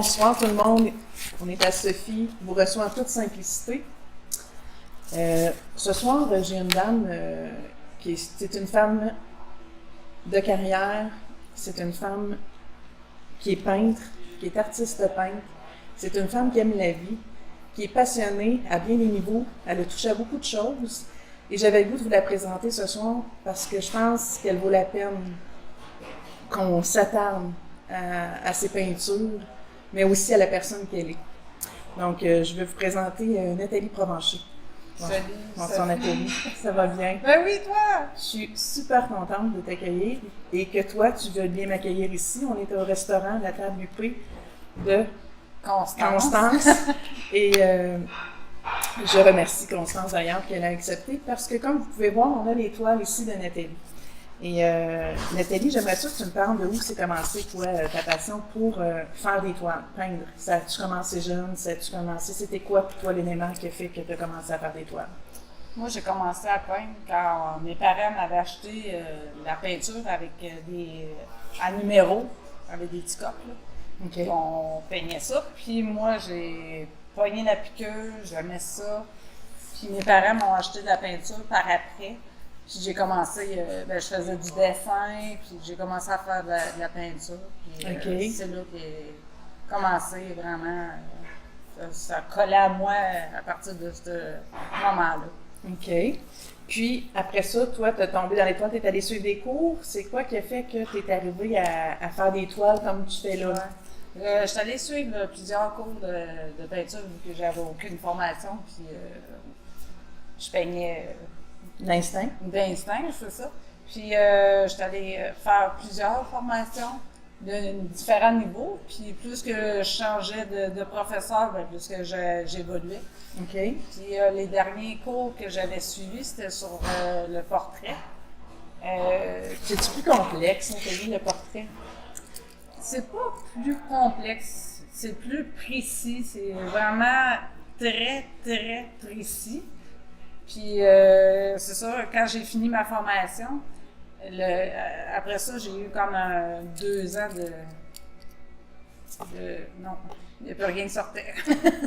bonsoir tout le monde. On est à Sophie, vous reçoit en toute simplicité. Ce soir, j'ai une dame c'est une femme de carrière, c'est une femme qui est peintre, qui est artiste peintre, c'est une femme qui aime la vie, qui est passionnée à bien des niveaux, elle a touché à beaucoup de choses et j'avais le goût de vous la présenter ce soir parce que je pense qu'elle vaut la peine qu'on s'attarde à ses peintures, mais aussi à la personne qu'elle est. Donc, je vais vous présenter Nathalie Provencher. Salut, bonsoir Nathalie, ça va bien? Ben oui, toi! Je suis super contente de t'accueillir et que toi, tu veux bien m'accueillir ici. On est au restaurant La Table Huppé de Constance. Et je remercie Constance d'ailleurs qu'elle a accepté parce que comme vous pouvez voir, on a les toiles ici de Nathalie. Et Nathalie, j'aimerais ça que tu me parles de où c'est commencé, toi, ta passion pour faire des toiles, peindre. Ça a-tu commencé jeune? C'était quoi pour toi l'élément qui a fait que tu as commencé à faire des toiles? Moi, j'ai commencé à peindre quand mes parents m'avaient acheté la peinture avec à numéros, avec des petits coques, là. Okay. On peignait ça. Puis moi, j'ai pogné la piqûre, j'aimais ça. Puis mes parents m'ont acheté de la peinture par après. Puis j'ai commencé, je faisais du dessin, puis j'ai commencé à faire de la peinture. Puis c'est là que j'ai commencé vraiment, ça collait à moi à partir de ce moment-là. OK. Puis après ça, toi, tu es tombé dans les toiles, tu es allé suivre des cours. C'est quoi qui a fait que tu es arrivé à faire des toiles comme tu fais là? Ouais. Je suis allée suivre plusieurs cours de peinture vu que j'avais aucune formation, puis je peignais. D'instinct? D'instinct, je fais ça. Puis, je suis allée faire plusieurs formations de différents niveaux. Puis, plus que je changeais de professeur, plus que j'évoluais. OK. Puis, les derniers cours que j'avais suivis, c'était sur le portrait. C'est-tu plus complexe, Nathalie, le portrait? C'est pas plus complexe. C'est plus précis. C'est vraiment très, très précis. Puis, c'est ça, quand j'ai fini ma formation, après ça, j'ai eu comme 2 ans de non, il n'y a plus rien qui sortait.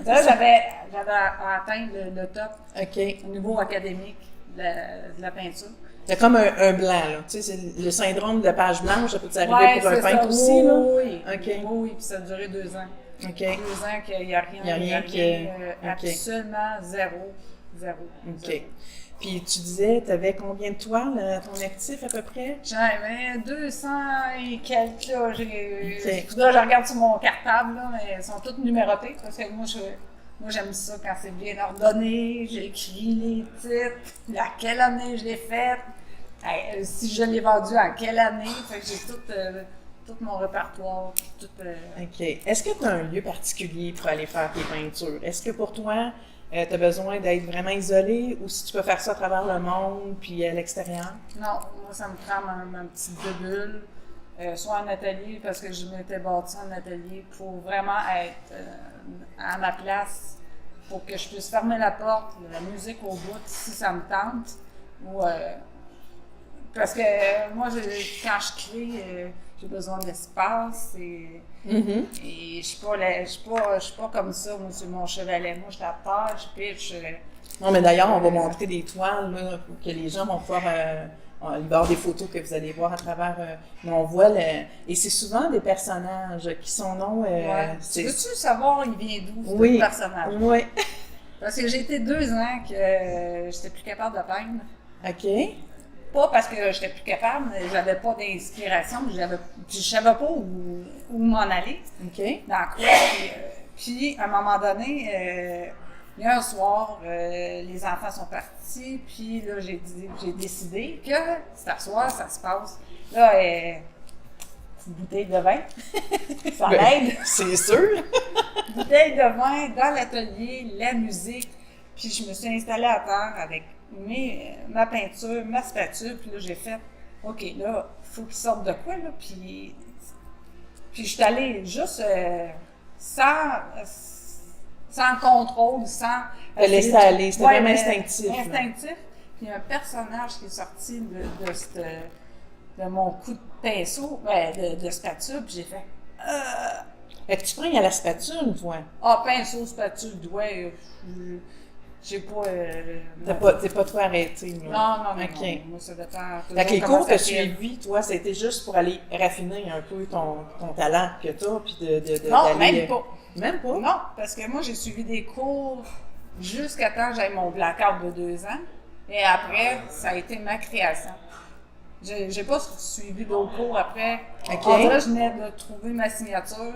j'avais atteint le top au niveau académique de la peinture. C'est comme un blanc, là. Tu sais, c'est le syndrome de page blanche, ça peut arriver pour un peintre aussi, là? Oui, okay. Oui, puis ça a duré 2 ans. OK. 2 ans qu'il n'y a rien, absolument zéro. OK. Puis tu disais, tu avais combien de toiles à ton actif à peu près? J'avais 200 et quelques, là. Là, je regarde sur mon cartable, là, mais elles sont toutes numérotées parce que moi, j'aime ça quand c'est bien ordonné. J'écris les titres, à quelle année je l'ai faite, si je l'ai vendu en quelle année. Fait que j'ai tout mon répertoire. OK. Est-ce que tu as un lieu particulier pour aller faire tes peintures? Est-ce que pour toi, tu as besoin d'être vraiment isolé ou si tu peux faire ça à travers le monde puis à l'extérieur? Non, moi, ça me prend ma petite bulle, soit un atelier, parce que je m'étais bâti un atelier pour vraiment être à ma place, pour que je puisse fermer la porte, la musique au bout, si ça me tente. Ou, parce que moi, quand je crée, j'ai besoin d'espace et je suis pas comme ça, moi, sur mon chevalet. Moi, je tape terre, je pitch. Non, mais d'ailleurs, on va montrer des toiles là, pour que les gens vont pouvoir. Il va y avoir des photos que vous allez voir à travers. On voit et c'est souvent des personnages qui sont non. Veux-tu savoir il vient d'où ce personnage? Oui. Parce que j'ai été 2 ans que j'étais plus capable de peindre. OK. Pas parce que j'étais plus capable, mais j'avais pas d'inspiration, je savais pas où m'en aller. OK. Dans quoi. Puis, à un moment donné, il y a un soir, les enfants sont partis, puis là, j'ai décidé que cet soir, ça se passe. Là, une bouteille de vin, ça l'aide. C'est sûr. Bouteille de vin dans l'atelier, la musique, puis je me suis installée à terre avec ma peinture, ma spatule, puis là, j'ai fait, OK, là, il faut qu'il sorte de quoi, là, puis je suis allée juste sans contrôle, sans... laisser aller, c'était vraiment instinctif. Instinctif, puis il y a un personnage qui est sorti de mon coup de pinceau, de spatule, puis j'ai fait, Fait que tu prends à la spatule, toi. Ah, pinceau, spatule, doigt, j'ai pas... T'es pas trop arrêté, là. Non. OK. Non. Moi, ça dépend Fait que les comment cours que ça tu as file. suivis, toi, c'était juste pour aller raffiner un peu ton talent que t'as, puis Non, d'aller... même pas. Même pas? Non, parce que moi, j'ai suivi des cours jusqu'à temps que j'aille mon blackout de 2 ans. Et après, ça a été ma création. J'ai pas suivi d'autres cours après. OK. En vrai, je venais de trouver ma signature,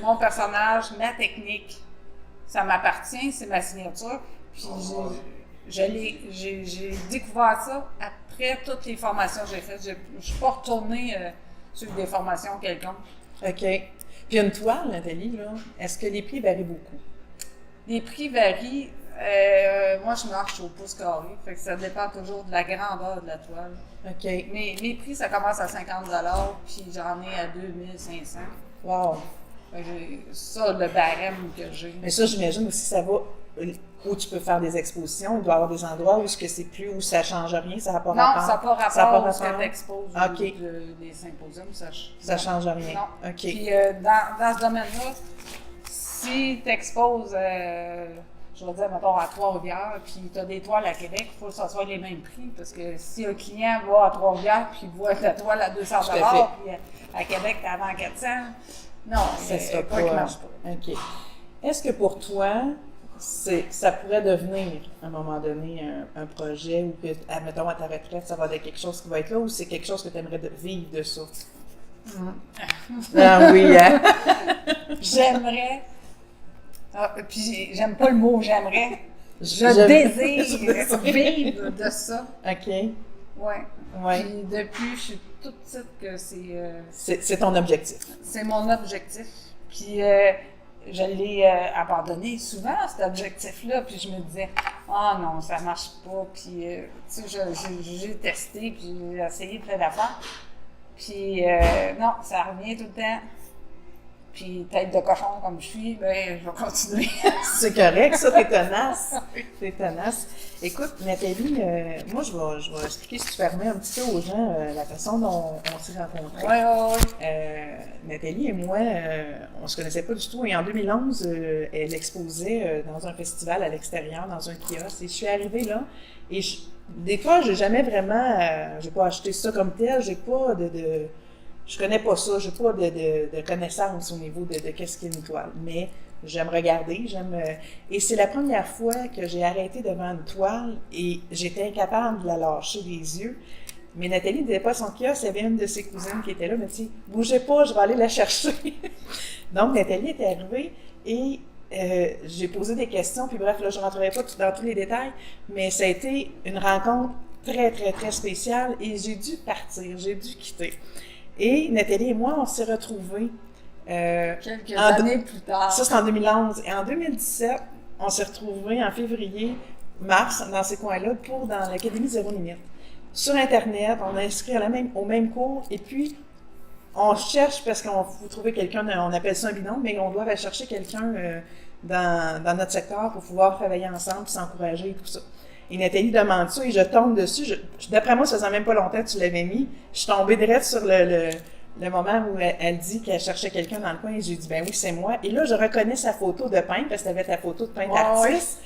mon personnage, ma technique. Ça m'appartient, c'est ma signature. Puis j'ai découvert ça après toutes les formations que j'ai faites. Je suis pas retournée sur des formations quelconques. OK. Puis une toile, Nathalie, là, est-ce que les prix varient beaucoup? Les prix varient. Moi, je marche au pouce carré, fait que ça dépend toujours de la grandeur de la toile. OK. Mes prix, ça commence à 50 $, puis j'en ai à 2500. Wow. Fait que ça, le barème que j'ai. Mais ça, j'imagine aussi, ça va où tu peux faire des expositions. Il doit y avoir des endroits où c'est plus, où ça change rien, ça n'a pas Non, rapport. ça n'a pas Ça a rapport pas à ce que rapport. tu exposes OK. des symposiums. Ça change rien. Non. OK. Puis dans ce domaine-là, si tu exposes, je vais dire, mettons, à Trois-Rivières, puis tu as des toiles à Québec, il faut que ça soit les mêmes prix. Parce que si un client va à Trois-Rivières, puis il voit la toile à 200 $, Tout à fait. puis à Québec, tu avant 400, non, Ça sera pas qui marche pas. OK. Est-ce que pour toi, ça pourrait devenir, à un moment donné, un projet où, admettons, à ta retraite, ça va être quelque chose qui va être là, ou c'est quelque chose que tu aimerais vivre de ça? Ah oui, hein? J'aimerais. Puis j'aime pas le mot j'aimerais. Je désire vivre de ça. OK. Ouais. Ouais. Puis depuis, je suis toute petite que C'est ton objectif. c'est mon objectif. Puis je l'ai abandonné souvent, cet objectif-là. Puis je me disais, ah non, ça marche pas. Puis tu sais, j'ai testé, puis j'ai essayé plein d'affaires. Puis non, ça revient tout le temps. Puis tête de cochon comme je suis, ben je vais continuer. C'est correct, ça, t'es tenace. T'es tenace. Écoute, Nathalie, moi, je vais expliquer, si tu permets, un petit peu aux gens la façon dont on s'est rencontrés. Oui. Nathalie et moi, on se connaissait pas du tout. Et en 2011, elle exposait dans un festival à l'extérieur, dans un kiosque. Et je suis arrivée là. Et des fois, j'ai jamais vraiment, j'ai pas acheté ça comme tel. J'ai pas je connais pas ça. J'ai pas de connaissances au niveau de qu'est-ce qu'est une toile. Mais j'aime regarder, et c'est la première fois que j'ai arrêté devant une toile et j'étais incapable de la lâcher des yeux. Mais Nathalie n'était pas à son kiosque, il y avait une de ses cousines qui était là, elle m'a dit « Bougez pas, je vais aller la chercher. » Donc Nathalie était arrivée et j'ai posé des questions, puis bref, là, je ne rentrerai pas dans tous les détails, mais ça a été une rencontre très, très, très spéciale et j'ai dû partir, j'ai dû quitter. Et Nathalie et moi, on s'est retrouvés quelques années plus tard. Ça, c'est en 2011. Et en 2017, on s'est retrouvés en février, mars, dans ces coins-là, dans l'Académie Zéro Limite. Sur Internet, on a inscrit au même cours, et puis on cherche, parce qu'on faut trouver quelqu'un, on appelle ça un binôme, mais on doit aller chercher quelqu'un dans notre secteur pour pouvoir travailler ensemble, s'encourager et tout ça. Et Nathalie demande ça, et je tombe dessus. D'après moi, ça faisait même pas longtemps que tu l'avais mis. Je suis tombée direct sur le moment où elle dit qu'elle cherchait quelqu'un dans le coin, et j'ai dit, ben oui, c'est moi. Et là, je reconnais sa photo de peintre, parce que tu avais ta photo de peintre artiste.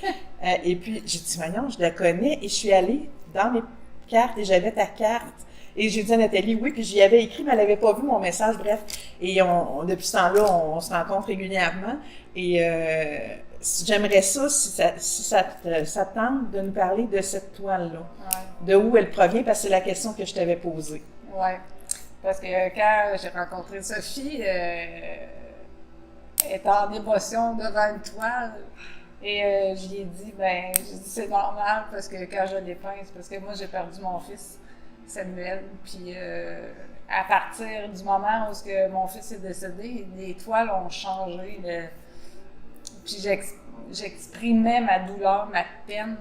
Et puis, j'ai dit, voyons, je la connais, et je suis allée dans mes cartes, et j'avais ta carte. Et j'ai dit à Nathalie, oui, puis j'y avais écrit, mais elle n'avait pas vu mon message, bref. Et depuis ce temps-là, on se rencontre régulièrement. Et j'aimerais ça, si ça te tente, de nous parler de cette toile-là. Ouais. De où elle provient, parce que c'est la question que je t'avais posée. Oui. Parce que quand j'ai rencontré Sophie, elle était en émotion devant une toile. Et je lui ai dit, c'est normal, parce que quand je l'ai peint, c'est parce que moi, j'ai perdu mon fils, Samuel. Puis à partir du moment où mon fils est décédé, les toiles ont changé. Puis j'exprimais ma douleur, ma peine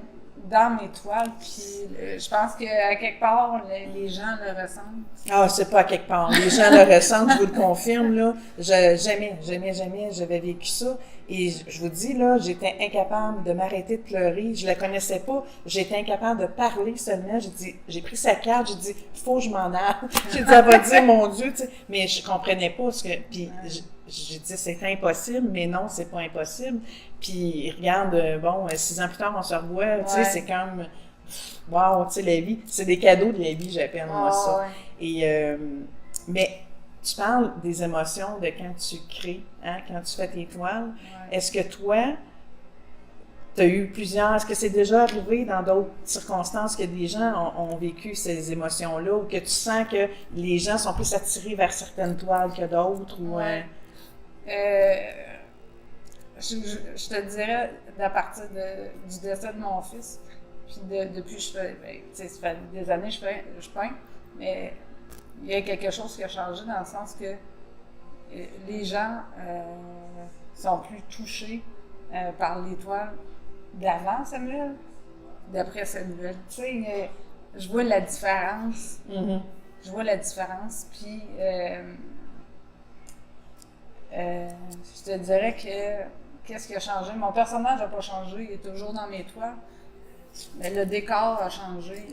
dans mes toiles, puis je pense qu'à quelque part, les gens le ressentent. Ah, c'est pas à quelque part. Les gens le ressentent, je vous le confirme, là. Jamais j'avais vécu ça. Et je vous dis, là, j'étais incapable de m'arrêter de pleurer. Je la connaissais pas. J'étais incapable de parler seulement. J'ai pris sa carte, j'ai dit, faut que je m'en aille. J'ai dit, elle va dire, mon Dieu, tu sais. Mais je comprenais pas puis j'ai dit c'est impossible, mais non, c'est pas impossible. Puis regarde, 6 ans plus tard, on se revoit, tu sais, c'est comme, wow, tu sais, la vie, c'est des cadeaux de la vie, j'appelle moi ça. Ouais. Et, mais tu parles des émotions de quand tu crées, hein, quand tu fais tes toiles. Ouais. Est-ce que toi, tu as eu plusieurs, est-ce que c'est déjà arrivé dans d'autres circonstances que des gens ont vécu ces émotions-là ou que tu sens que les gens sont plus attirés vers certaines toiles que d'autres? Ou, Ouais. Je te dirais, à partir du décès de mon fils, puis depuis, ça fait des années que je peins, mais il y a quelque chose qui a changé dans le sens que les gens sont plus touchés par les toiles d'avant Samuel, d'après Samuel. Tu sais, je vois la différence. Mm-hmm. Je vois la différence, puis je te dirais que qu'est-ce qui a changé? Mon personnage n'a pas changé, il est toujours dans mes toiles, mais le décor a changé.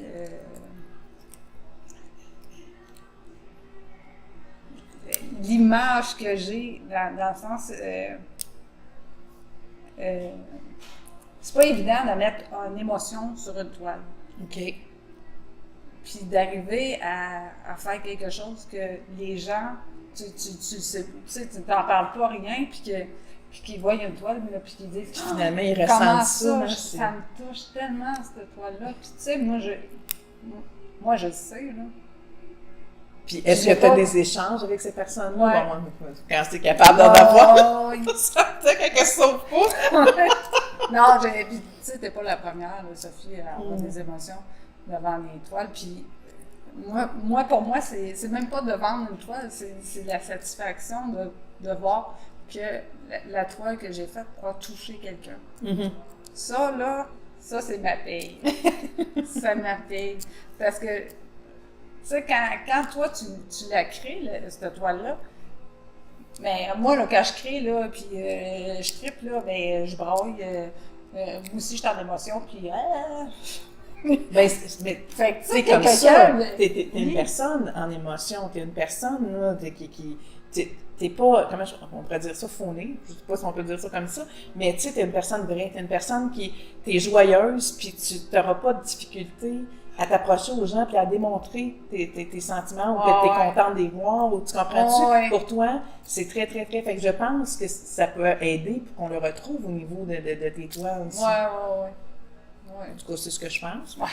L'image que j'ai, dans le sens... c'est pas évident de mettre une émotion sur une toile. OK. Puis d'arriver à faire quelque chose que les gens, tu sais, tu t'en parles pas rien, puis qu'ils voient une toile, puis qu'ils disent Finalement, ils comment ressentent ça. ça me touche tellement, cette toile-là. Puis tu sais, moi je le sais, là. Puis est-ce que tu as des échanges avec ces personnes-là? Ouais. Bon, quand tu es capable d'en avoir, Oui. ça veut dire qu'elles se sauvent pas. Non, puis tu sais, t'es pas la première, là, Sophie, à avoir des émotions devant les toiles. Puis moi pour moi, c'est même pas de vendre une toile, c'est la satisfaction de voir que la toile que j'ai faite a touché quelqu'un. Mm-hmm. Ça, là, c'est ma paye. C'est ma paye. Parce que, tu sais, quand toi, tu la crées, cette toile-là, mais moi, là, quand je crée, là, puis je trippe, là, ben, je braille, moi aussi, je suis en émotion, puis... Mais Fait que, c'est comme ça, t'es une personne en émotion, t'es une personne là, qui t'es pas, on pourrait dire ça, faunée, je sais pas si on peut dire ça comme ça, mais tu sais, t'es une personne vraie, t'es une personne t'es joyeuse, puis tu n'auras pas de difficulté à t'approcher aux gens puis à démontrer tes sentiments ou que t'es contente de les voir, ou tu comprends-tu? Pour toi, c'est très, très, très... Fait que je pense que ça peut aider pour qu'on le retrouve au niveau de tes toiles aussi. Ouais. En tout cas, c'est ce que je pense. Ouais.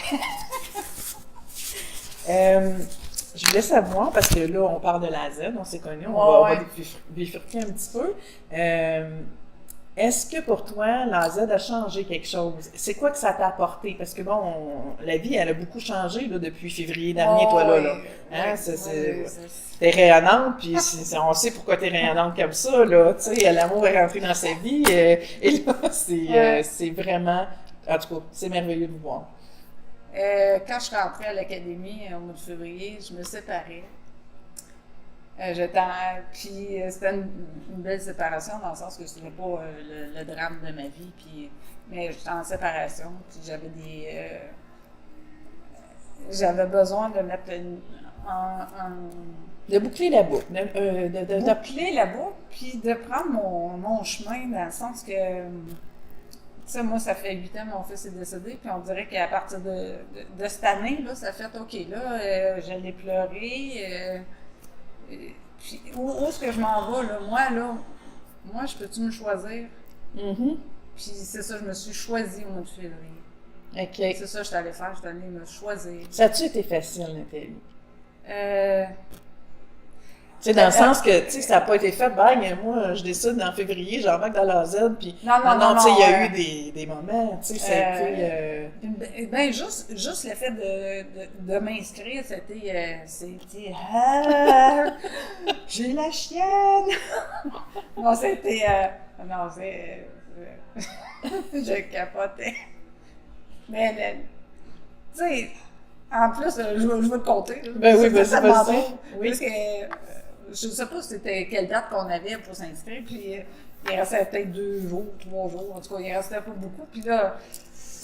Je voulais savoir, parce que là, on parle de la Z, on s'est connus, on va bifurquer un petit peu. Est-ce que pour toi, la Z a changé quelque chose? C'est quoi que ça t'a apporté? Parce que bon, la vie, elle a beaucoup changé là, depuis février dernier, toi là. Hein? T'es rayonnante, puis on sait pourquoi t'es rayonnante comme ça, là. Tu sais, l'amour est rentré dans sa vie, et là, c'est vraiment... En tout cas, c'est merveilleux de vous voir. Quand je suis rentrée à l'académie au mois de février, je me séparais. Puis c'était une belle séparation dans le sens que c'était pas le drame de ma vie. Mais j'étais en séparation. Puis j'avais besoin de mettre de boucler la boucle. De boucler la boucle, puis de prendre mon chemin dans le sens que... Tu sais, moi, ça fait 8 ans que mon fils est décédé, puis on dirait qu'à partir de cette année, là, ça fait OK, là, j'allais pleurer. Puis où est-ce que je m'en vais, là? Moi, je peux-tu me choisir? Mm-hmm. Puis c'est ça, je me suis choisie au mois de février. OK. C'est ça que je suis allée faire, je suis allée me choisir. Ça a-tu été facile, Nathalie? Tu sais, dans le sens que, tu sais, ça n'a pas été fait, moi, je décide en février, j'embarque dans la Z, puis non, tu sais, il y a eu des moments, tu sais, ça a été... Ben, juste le fait de m'inscrire, c'était j'ai la chienne! Non, c'était, je capotais. Mais, tu sais, en plus, je vais te compter. Ben oui, vas-y. Oui. Parce que, je ne sais pas c'était quelle date qu'on avait pour s'inscrire, puis il restait peut-être 2 jours, 3 jours, en tout cas, il restait pas beaucoup. Puis là,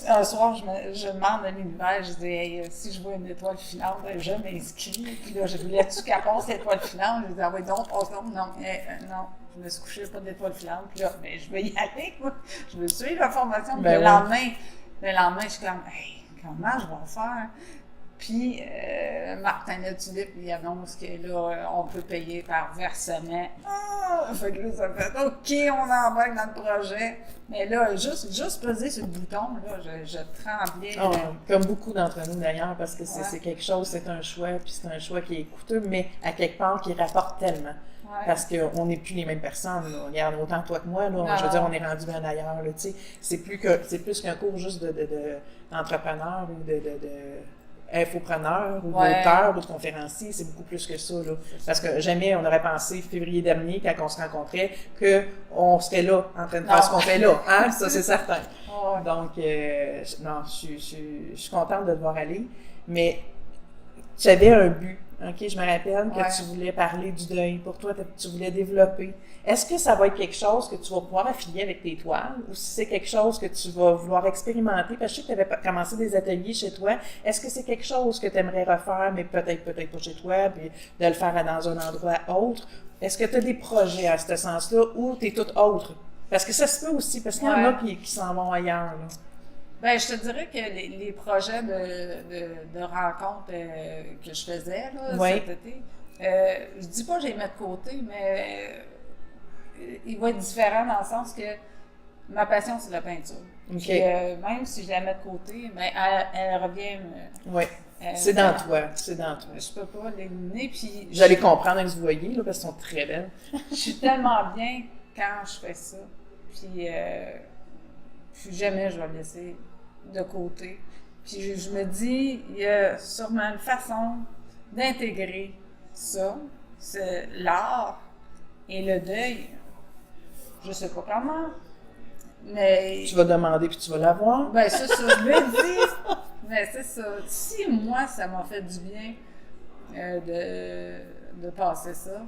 Un soir, je demande à l'univers, je dis, hey, si je vois une étoile filante, je m'inscris. Puis là, je voulais-tu qu'elle passe l'étoile filante? Je dis, ah oui, non, passe donc. Non, non, je me suis couchée, pas d'étoile filante. Puis là, mais je vais y aller, moi. Je veux suivre la formation. Puis le lendemain, je suis comme, hey, comment je vais faire? Puis, Martin Latulippe, il annonce que là, on peut payer par versement. Ah! Fait que là, ça fait OK, on embarque dans le projet. Mais là, juste peser sur le bouton, là, je tremblais. Comme beaucoup d'entre nous d'ailleurs, parce que c'est Ouais. quelque chose, c'est un choix, puis c'est un choix qui est coûteux, mais à quelque part qui rapporte tellement. Ouais. Parce qu'on n'est plus les mêmes personnes. Là. Regarde, autant toi que moi, là, je veux dire, on est rendu bien ailleurs. Là, c'est plus qu'un cours juste d'entrepreneur ou de infopreneur ou d'auteur ou de conférencier, c'est beaucoup plus que ça. Là. Parce que jamais on aurait pensé, février dernier, quand on se rencontrait, qu'on serait là, en train de faire ce qu'on fait là. Hein? Ça, c'est certain. Ouais. Donc, non, je suis contente de te voir aller. Mais tu avais un but. OK, je me rappelle que tu voulais parler du deuil. Pour toi, tu voulais développer. Est-ce que ça va être quelque chose que tu vas pouvoir affilier avec tes toiles ou si c'est quelque chose que tu vas vouloir expérimenter? Parce que je sais que tu avais commencé des ateliers chez toi. Est-ce que c'est quelque chose que tu aimerais refaire, mais peut-être pas chez toi, puis de le faire dans un endroit autre? Est-ce que tu as des projets à ce sens-là ou tu es tout autre? Parce que ça se peut aussi, parce qu'il y en a qui s'en vont ailleurs. Là. Ben, je te dirais que les projets de rencontres que je faisais là, cet été, je dis pas que je les mets de côté, mais il va être différent dans le sens que ma passion, c'est la peinture. Okay. Puis, même si je la mets de côté, mais elle revient. Oui. C'est dans toi. Je peux pas l'éliminer. Puis j'allais comprendre que vous voyez, là, parce qu'elles sont très belles. Je suis tellement bien quand je fais ça. Puis, jamais je vais le laisser de côté. Puis je me dis, il y a sûrement une façon d'intégrer ça, c'est l'art et le deuil. Je sais pas comment, mais... Tu vas demander puis tu vas l'avoir? Ben c'est ça, je me dis. Mais c'est ça. Si moi, ça m'a fait du bien de passer ça,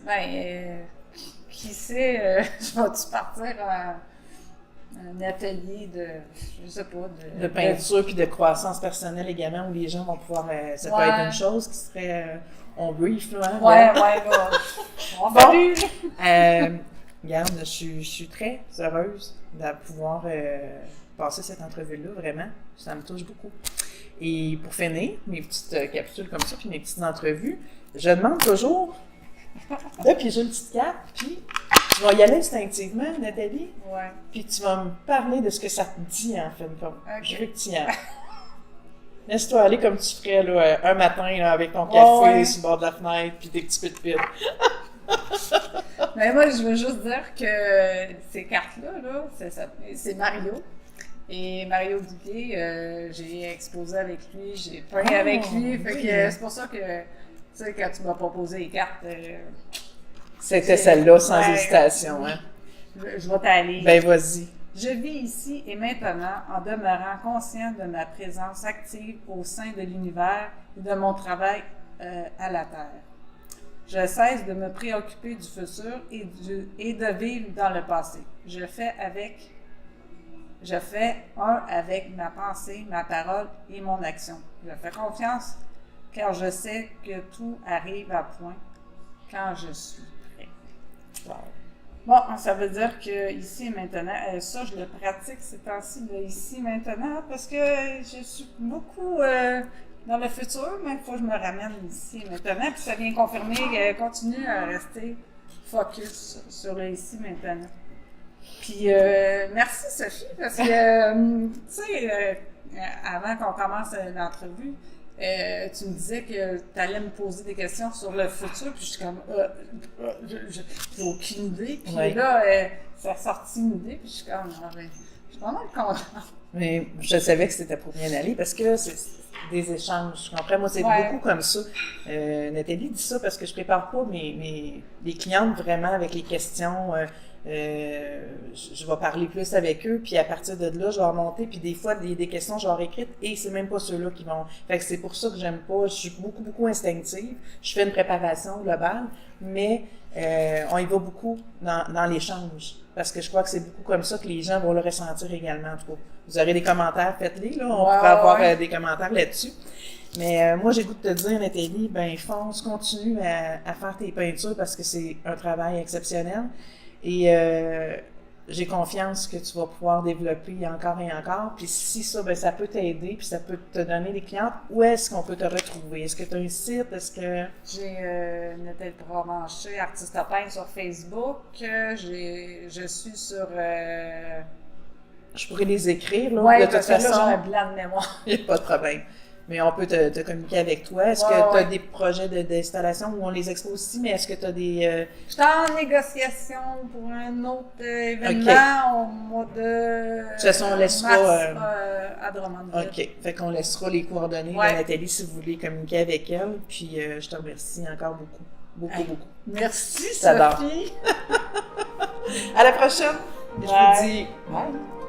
ben, qui sait, je vais-tu partir à un atelier je sais pas, de peinture puis de croissance personnelle également, où les gens vont pouvoir, ça peut être une chose qui serait, on brief, là. Là. On va regarde, je suis très heureuse de pouvoir passer cette entrevue-là, vraiment. Ça me touche beaucoup. Et pour finir, mes petites capsules comme ça, puis mes petites entrevues, je demande toujours de piéger une petite carte, puis tu vas y aller instinctivement, Nathalie. Ouais. Puis tu vas me parler de ce que ça te dit, en fin de compte. Okay. Je veux que tu y ailles. Laisse-toi aller comme tu ferais là, un matin là, avec ton café sur le bord de la fenêtre, puis des petits pit-pit. Mais moi, je veux juste dire que ces cartes-là, là, c'est Mario. Et Mario Duguay, j'ai exposé avec lui, j'ai peint avec lui. Fait que c'est pour ça que, tu sais, quand tu m'as proposé les cartes... c'était celle-là, sans hésitation. Hein? Je vais t'aller. Ben, vas-y. Je vis ici et maintenant en demeurant conscient de ma présence active au sein de l'univers et de mon travail à la Terre. Je cesse de me préoccuper du futur et de vivre dans le passé. Je fais un avec ma pensée, ma parole et mon action. Je fais confiance car je sais que tout arrive à point quand je suis prêt. Wow. Bon, ça veut dire que ici et maintenant, ça je le pratique ces temps-ci, ici et maintenant, parce que je suis beaucoup dans le futur, mais il faut que je me ramène ici et maintenant, puis ça vient confirmer, continue à rester focus sur le ici et maintenant. Puis merci Sophie, parce que, tu sais, avant qu'on commence l'entrevue, tu me disais que tu allais me poser des questions sur le futur, puis je suis comme, j'ai aucune idée. Puis là, ça a sorti une idée, puis je suis comme, je suis vraiment contente. Mais je savais que c'était pour bien aller, parce que c'est des échanges. Je comprends, moi, c'est beaucoup comme ça. Nathalie dit ça parce que je prépare pas mes clientes vraiment avec les questions je vais parler plus avec eux, puis à partir de là, je vais remonter, puis des fois, des questions, je leur écrite, et c'est même pas ceux-là qui vont... Fait que c'est pour ça que j'aime pas, je suis beaucoup instinctive, je fais une préparation globale, mais on y va beaucoup dans l'échange, parce que je crois que c'est beaucoup comme ça que les gens vont le ressentir également, en tout cas. Vous aurez des commentaires, faites-les, là, on pourra avoir des commentaires là-dessus. Mais moi, j'ai le goût de te dire, Nathalie, ben fonce, continue à faire tes peintures parce que c'est un travail exceptionnel. Et j'ai confiance que tu vas pouvoir développer encore et encore. Puis si ça, ben ça peut t'aider, puis ça peut te donner des clientes, où est-ce qu'on peut te retrouver? Est-ce que tu as un site? Est-ce que... J'ai Nathalie Provencher, artiste peintre sur Facebook. Je suis sur... Je pourrais les écrire, là, ouais, de toute façon. Là, j'ai un blanc de mémoire. Il n'y a pas de problème. Mais on peut te communiquer avec toi. Est-ce que tu as des projets d'installation où on les expose ici, mais est-ce que tu as des... Je suis en négociation pour un autre événement au mois de toute façon, on laissera, mars à Drummondville. OK. Fait qu'on laissera les coordonnées de Nathalie si vous voulez communiquer avec elle. Puis je te remercie encore beaucoup. Beaucoup. Merci, J'adore. Sophie. À la prochaine. Bye. Je vous dis... Bye.